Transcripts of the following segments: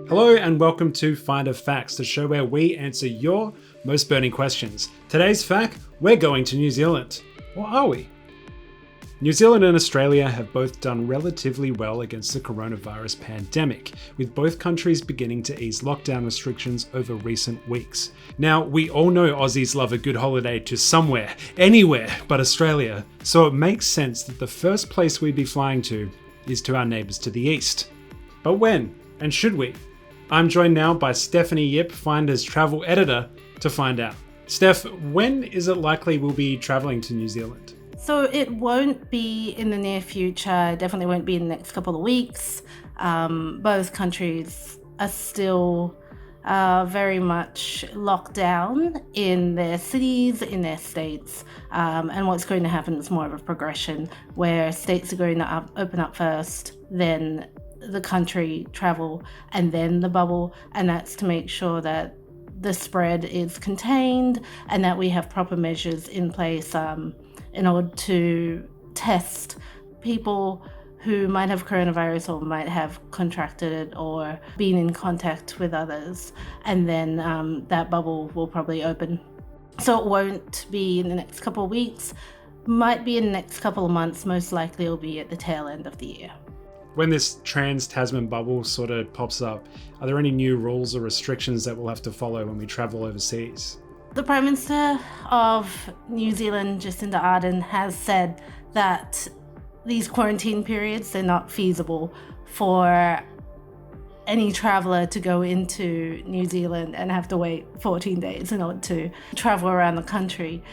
Hello and welcome to Finder Facts, the show where we answer your most burning questions. Today's fact, we're going to New Zealand. Or are we? New Zealand and Australia have both done relatively well against the coronavirus pandemic, with both countries beginning to ease lockdown restrictions over recent weeks. Now, we all know Aussies love a good holiday to somewhere, anywhere but Australia, so it makes sense that the first place we'd be flying to is to our neighbours to the east. But when? And should we? I'm joined now by Stephanie Yip, Finder's travel editor, to find out. Steph, when is it likely we'll be travelling to New Zealand? So it won't be in the near future, definitely won't be in the next couple of weeks. Both countries are still very much locked down in their cities, in their states. And what's going to happen is more of a progression where states are going to open up first, then the country travel, and then the bubble. And that's to make sure that the spread is contained and that we have proper measures in place in order to test people who might have coronavirus or might have contracted it or been in contact with others. And then that bubble will probably open. So it won't be in the next couple of weeks, might be in the next couple of months, most likely it'll be at the tail end of the year. When this trans-Tasman bubble sort of pops up, are there any new rules or restrictions that we'll have to follow when we travel overseas? The Prime Minister of New Zealand, Jacinda Ardern, has said that these quarantine periods, they're not feasible for any traveller to go into New Zealand and have to wait 14 days in order to travel around the country.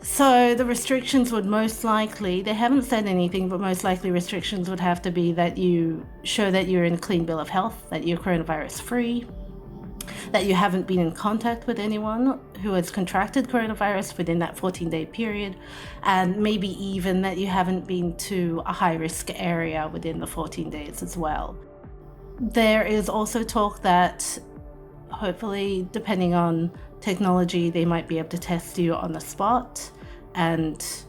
So the restrictions would most likely, they haven't said anything, but most likely restrictions would have to be that you show that you're in a clean bill of health, that you're coronavirus free, that you haven't been in contact with anyone who has contracted coronavirus within that 14-day period, and maybe even that you haven't been to a high-risk area within the 14 days as well. There is also talk that hopefully, depending on technology, they might be able to test you on the spot and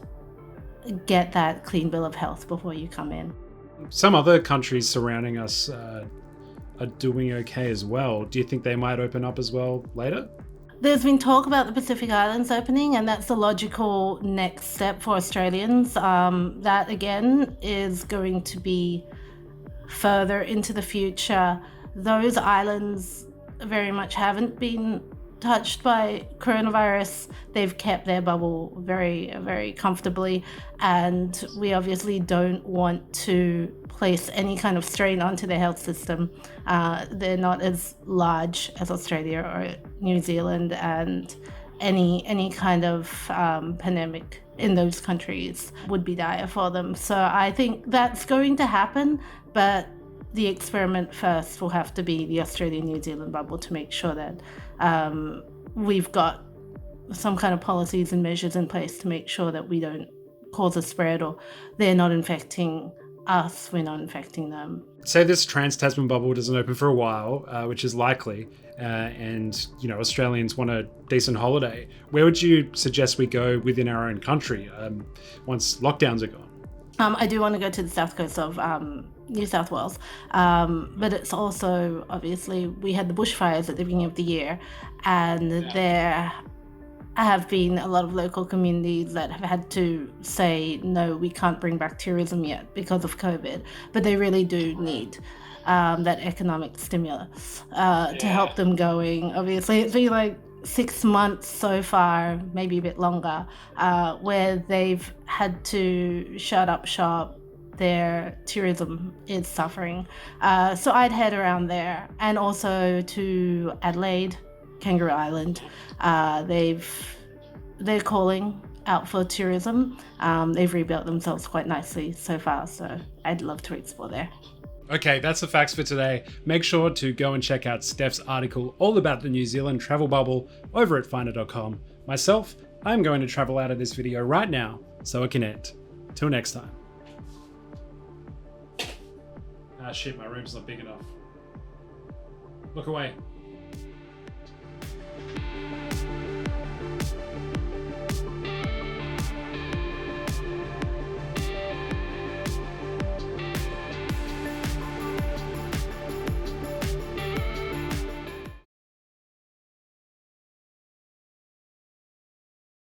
get that clean bill of health before you come in. Some other countries surrounding us are doing okay as well. Do you think they might open up as well later? There's been talk about the Pacific Islands opening, and that's the logical next step for Australians. That again is going to be further into the future. Those islands very much haven't been touched by coronavirus. They've kept their bubble very, very comfortably, and we obviously don't want to place any kind of strain onto their health system. They're not as large as Australia or New Zealand, and any kind of pandemic in those countries would be dire for them. So I think that's going to happen, but the experiment first will have to be the Australia-New Zealand bubble to make sure that we've got some kind of policies and measures in place to make sure that we don't cause a spread, or they're not infecting us, we're not infecting them. Say this trans-Tasman bubble doesn't open for a while, which is likely, and Australians want a decent holiday. Where would you suggest we go within our own country once lockdowns are gone? I do want to go to the south coast of New South Wales, but it's also, obviously, we had the bushfires at the beginning of the year, and there have been a lot of local communities that have had to say, no, we can't bring back tourism yet because of COVID, but they really do need that economic stimulus to help them going. Obviously, it's been like 6 months so far, maybe a bit longer, where they've had to shut up shop. Their tourism is suffering. So I'd head around there, and also to Adelaide, Kangaroo Island. They're calling out for tourism. They've rebuilt themselves quite nicely so far, so I'd love to explore there. Okay, that's the facts for today. Make sure to go and check out Steph's article all about the New Zealand travel bubble over at finder.com. Myself, I'm going to travel out of this video right now so it can end. Till next time. Ah shit, my room's not big enough. Look away.